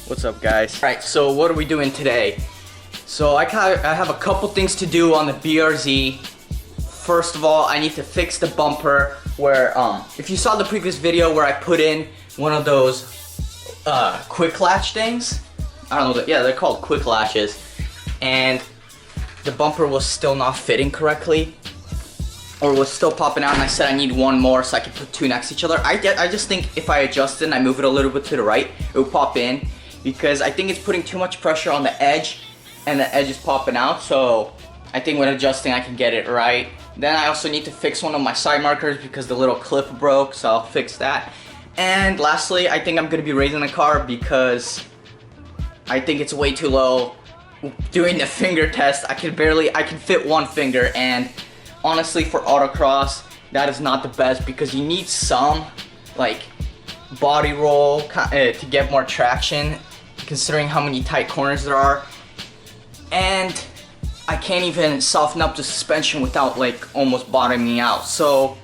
What's up, guys? Alright, so what are we doing today? So I have a couple things to do on the BRZ. First of all, I need to fix the bumper where, if you saw the previous video where I put in one of those quick latch things, I don't know, yeah, they're called quick latches, and the bumper was still not fitting correctly, or was still popping out, and I said I need one more so I can put two next to each other. I just think if I adjust it and I move it a little bit to the right, it will pop in, because I think it's putting too much pressure on the edge, and the edge is popping out. So I think when adjusting I can get it right. Then I also need to fix one of my side markers because the little clip broke, so I'll fix that. And lastly, I think I'm gonna be raising the car because I think it's way too low. Doing the finger test, I can fit one finger, and honestly for autocross, that is not the best because you need some like body roll to get more traction, considering how many tight corners there are. And I can't even soften up the suspension without like almost bottoming out. So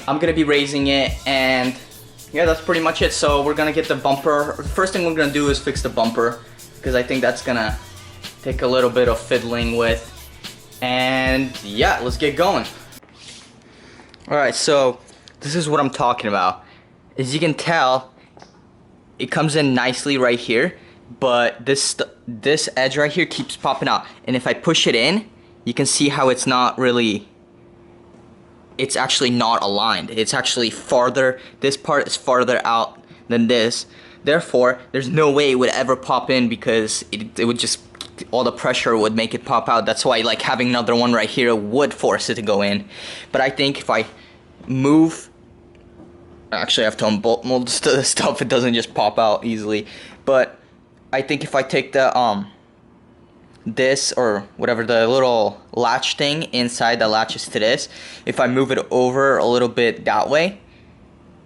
I'm gonna be raising it, and yeah, that's pretty much it. So we're gonna get the bumper. The first thing we're gonna do is fix the bumper, because I think that's gonna take a little bit of fiddling with. And yeah, let's get going. Alright, so this is what I'm talking about. As you can tell, it comes in nicely right here, but this edge right here keeps popping out. And if I push it in, you can see how it's not really, it's actually not aligned. It's actually farther, this part is farther out than this. Therefore, there's no way it would ever pop in, because it would just, all the pressure would make it pop out. That's why like having another one right here would force it to go in. But I think if I move, actually I have to unbolt most of the stuff, it doesn't just pop out easily. But I think if I take the this or whatever, the little latch thing inside that latches to this, if I move it over a little bit that way,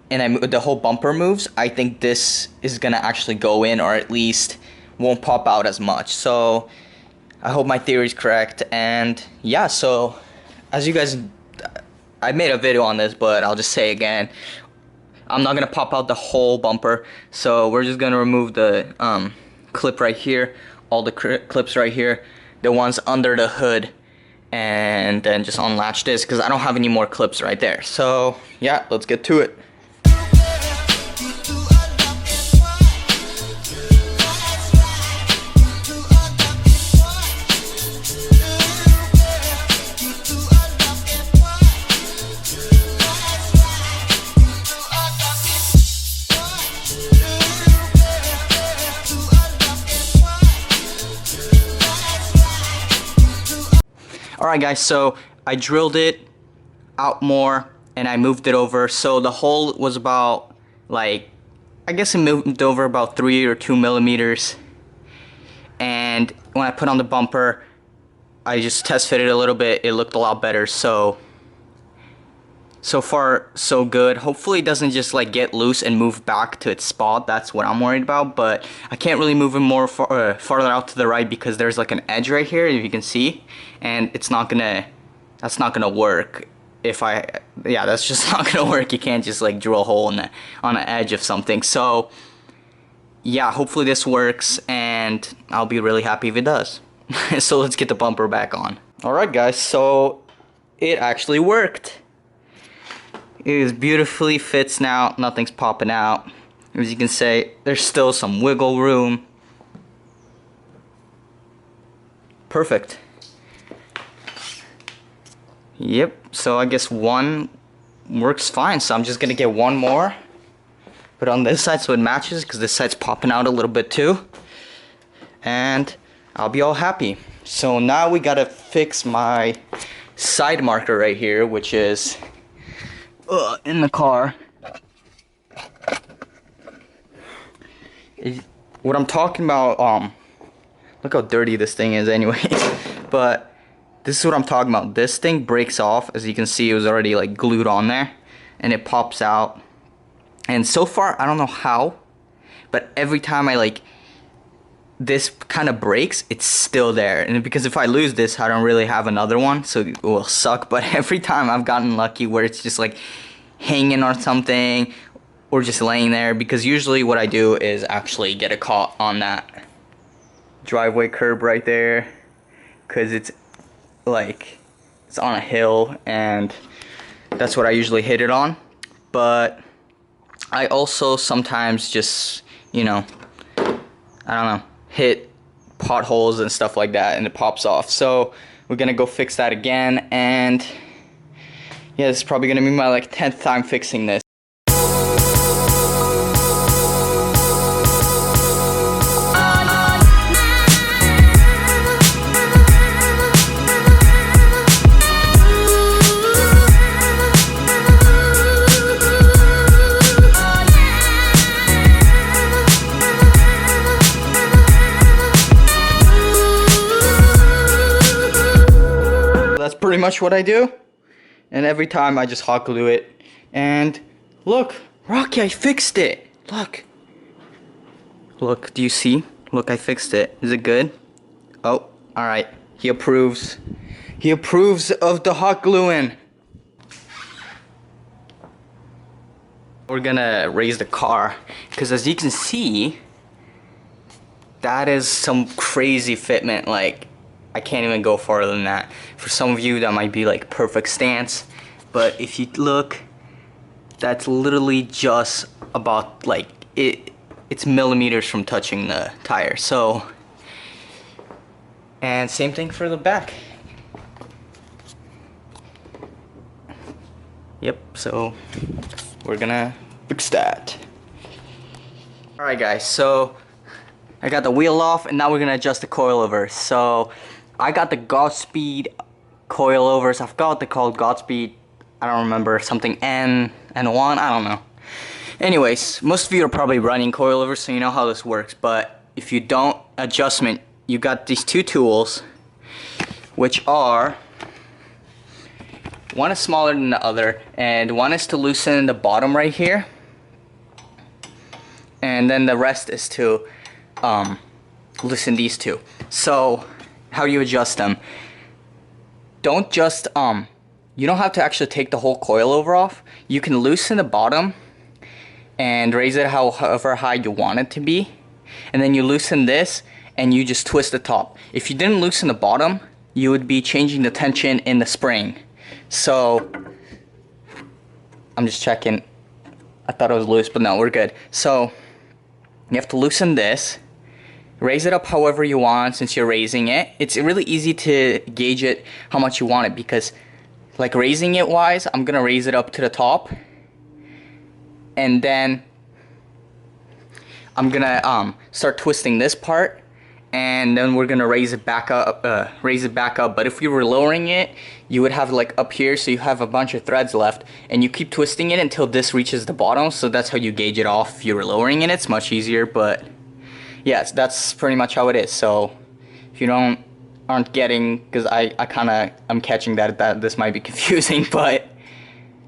and the whole bumper moves, I think this is gonna actually go in, or at least won't pop out as much. So I hope my theory is correct. And yeah, so as you guys, I made a video on this, but I'll just say again, I'm not gonna pop out the whole bumper, so we're just gonna remove the clip right here, all the clips right here, the ones under the hood, and then just unlatch this because I don't have any more clips right there. So yeah, let's get to it. Alright guys, so I drilled it out more and I moved it over. So the hole was about, like, I guess it moved over about 3 or 2 millimeters. And when I put on the bumper, I just test fitted a little bit. It looked a lot better. So far so good. Hopefully it doesn't just like get loose and move back to its spot. That's what I'm worried about. But I can't really move it more farther out to the right because there's like an edge right here, if you can see, and that's not gonna work. That's just not gonna work. You can't just like drill a hole on the edge of something. So yeah, hopefully this works, and I'll be really happy if it does. So let's get the bumper back on. Alright guys, so it actually worked. It is beautifully fits now, nothing's popping out. As you can see, there's still some wiggle room. Perfect. Yep, so I guess one works fine, so I'm just gonna get one more. Put on this side so it matches, because this side's popping out a little bit too. And I'll be all happy. So now we gotta fix my side marker right here, which is in the car. What I'm talking about, look how dirty this thing is anyway. But this is what I'm talking about. This thing breaks off. As you can see, it was already like glued on there, and it pops out. And so far, I don't know how, but every time I like, this kind of breaks, it's still there. And because if I lose this, I don't really have another one, so it will suck. But every time I've gotten lucky where it's just like hanging on something or just laying there, because usually what I do is actually get it caught on that driveway curb right there, because it's like it's on a hill, and that's what I usually hit it on. But I also sometimes just, you know, I don't know, hit potholes and stuff like that, and it pops off. So we're gonna go fix that again, and yeah, this is probably gonna be my like 10th time fixing this. That's pretty much what I do, and every time I just hot glue it. And look, Rocky, I fixed it. Look, do you see? Look, I fixed it. Is it good? Oh, all right. He approves. He approves of the hot gluing. We're gonna raise the car, because as you can see, that is some crazy fitment. Like, I can't even go farther than that. For some of you, that might be like perfect stance, but if you look, that's literally just about like it's millimeters from touching the tire. So, and same thing for the back. Yep, so we're gonna fix that. Alright guys, so I got the wheel off, and now we're gonna adjust the coilovers. So I got the Godspeed coilovers. I forgot what they're called. Godspeed, I don't remember, something N1, I don't know. Anyways, most of you are probably running coilovers, so you know how this works. But if you don't, adjustment, you got these two tools, which are, one is smaller than the other, and one is to loosen the bottom right here, and then the rest is to loosen these two. So how you adjust them, don't just you don't have to actually take the whole coilover off. You can loosen the bottom and raise it however high you want it to be, and then you loosen this and you just twist the top. If you didn't loosen the bottom, you would be changing the tension in the spring. So I'm just checking. I thought it was loose, but no, we're good. So you have to loosen this, raise it up however you want. Since you're raising it, it's really easy to gauge it how much you want it, because like raising it wise, I'm gonna raise it up to the top, and then I'm gonna start twisting this part, and then we're gonna raise it back up. But if you were lowering it, you would have like up here, so you have a bunch of threads left, and you keep twisting it until this reaches the bottom. So that's how you gauge it off. If you were lowering it, it's much easier, but yes, that's pretty much how it is. So if you aren't getting, because I'm catching that this might be confusing, but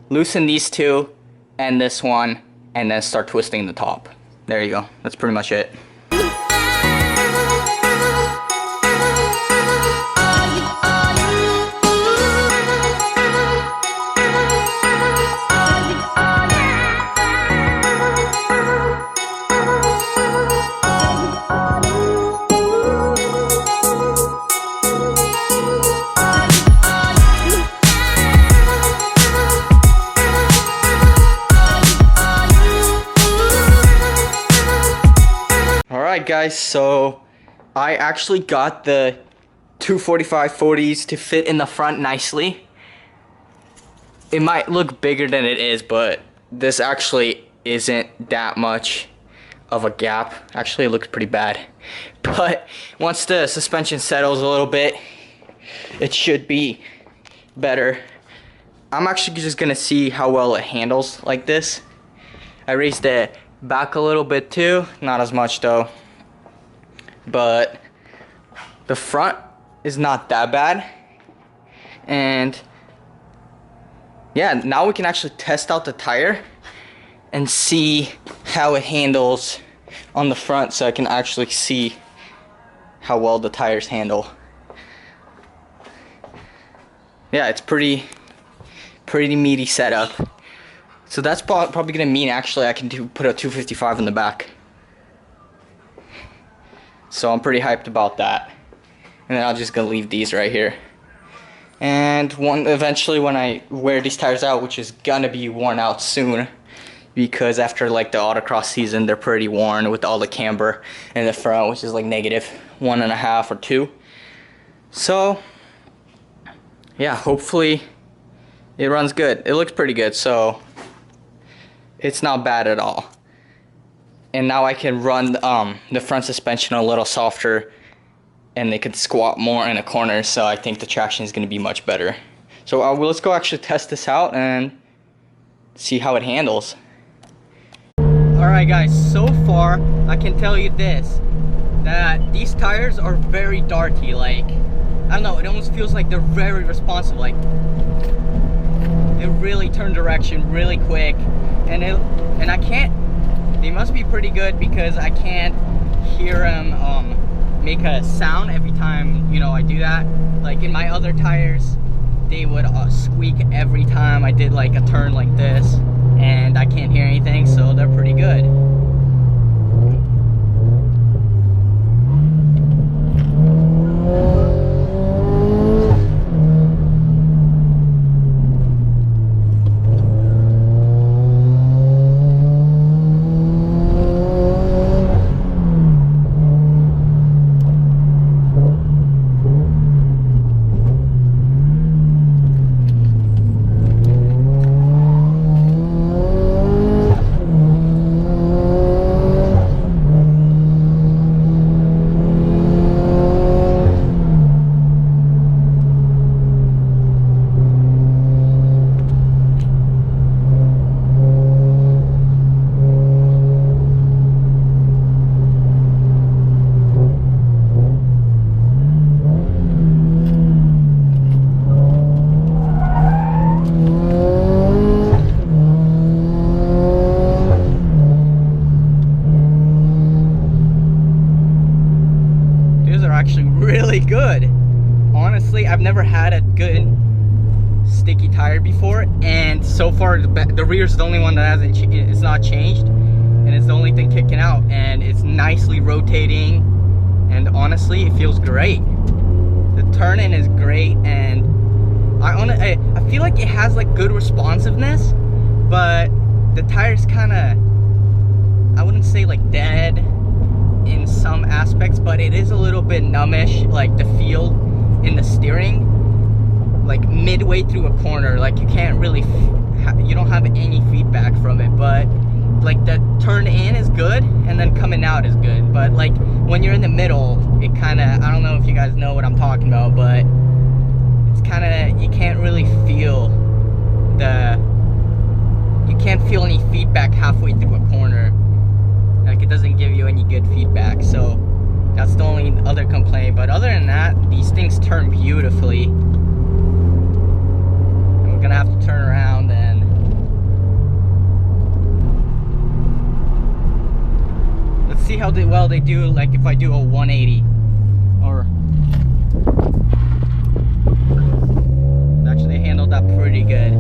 loosen these two and this one, and then start twisting the top. There you go. That's pretty much it. Alright guys, so I actually got the 245/40s to fit in the front nicely. It might look bigger than it is, but this actually isn't that much of a gap. Actually, it looks pretty bad. But once the suspension settles a little bit, it should be better. I'm actually just gonna see how well it handles like this. I raised the Back a little bit too, not as much though. But the front is not that bad. And yeah, now we can actually test out the tire and see how it handles on the front, so I can actually see how well the tires handle. Yeah, it's pretty meaty setup. So that's probably gonna mean actually I can put a 255 in the back. So I'm pretty hyped about that. And then I'm just gonna leave these right here. And eventually when I wear these tires out, which is gonna be worn out soon, because after like the autocross season, they're pretty worn with all the camber in the front, which is like -1.5 or 2. So yeah, hopefully it runs good. It looks pretty good, so it's not bad at all. And now I can run the front suspension a little softer, and they could squat more in a corner, so I think the traction is going to be much better. So let's go actually test this out and see how it handles. Alright guys, so far I can tell you this, that these tires are very darty. Like, I don't know, it almost feels like they're very responsive. Like, they really turn direction really quick, and I can't, they must be pretty good because I can't hear them make a sound every time, you know, I do that. Like in my other tires, they would squeak every time I did like a turn like this, and I can't hear anything, so they're pretty good. Actually really good. Honestly, I've never had a good sticky tire before, and so far the rear is the only one that it's not changed, and it's the only thing kicking out, and it's nicely rotating, and honestly it feels great. The turn-in is great, and I feel like it has like good responsiveness, but the tire's kind of, I wouldn't say like dead in some aspects, but it is a little bit numbish, like the feel in the steering, like midway through a corner, like you can't really you don't have any feedback from it. But like the turn in is good, and then coming out is good, but like when you're in the middle, it kind of, I don't know if you guys know what I'm talking about, but it's kind of, you can't really feel any feedback halfway through a corner. Like, it doesn't give you any good feedback, so that's the only other complaint. But other than that, these things turn beautifully. And we're gonna have to turn around and let's see how well they do, like if I do a 180. Or actually, they handled that pretty good.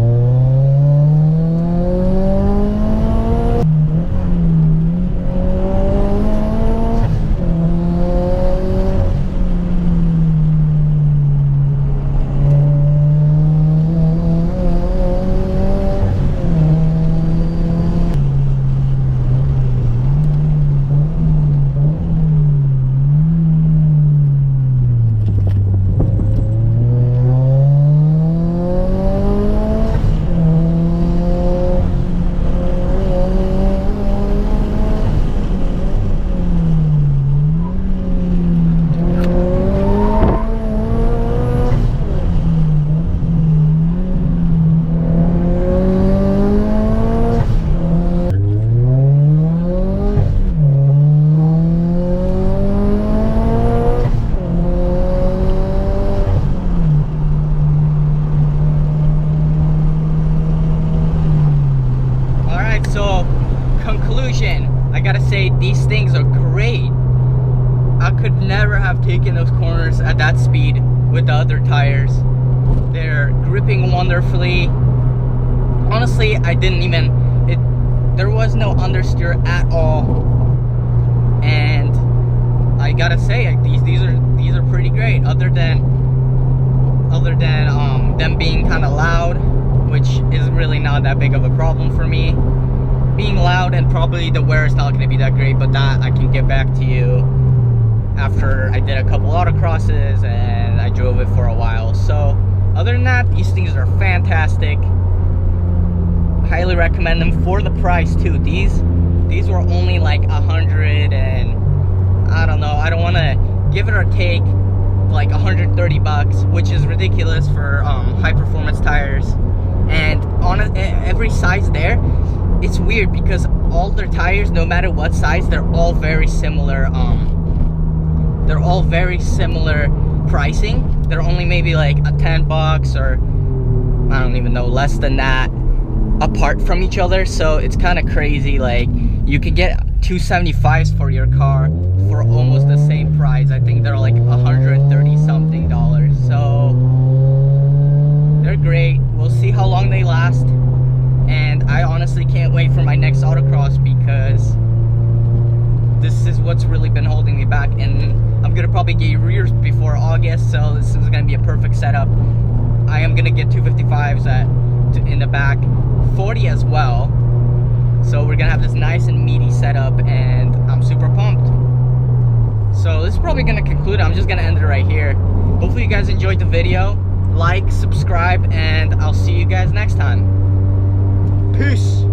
conclusion, I gotta say these things are great. I could never have taken those corners at that speed with the other tires. They're gripping wonderfully. Honestly, I didn't even, there was no understeer at all. And I gotta say, these are pretty great, other than them being kind of loud, which is really not that big of a problem for me. Being loud, and probably the wear is not going to be that great, but that I can get back to you after I did a couple autocrosses and I drove it for a while. So other than that, these things are fantastic. Highly recommend them for the price too. These were only like 100 and I don't know, I don't want to give it or take like 130 bucks, which is ridiculous for high performance tires. And on every size there, it's weird because all their tires, no matter what size, they're all very similar. They're all very similar pricing. They're only maybe like a 10 bucks or I don't even know, less than that apart from each other. So it's kind of crazy. Like you could get 275s for your car for almost the same price. I think they're like $130 something. So they're great. We'll see how long they last. And I honestly can't wait for my next autocross because this is what's really been holding me back. And I'm gonna probably get rears before August, so this is gonna be a perfect setup. I am gonna get 255s in the back, 40 as well. So we're gonna have this nice and meaty setup, and I'm super pumped. So this is probably gonna conclude it. I'm just gonna end it right here. Hopefully you guys enjoyed the video. Like, subscribe, and I'll see you guys next time. Peace.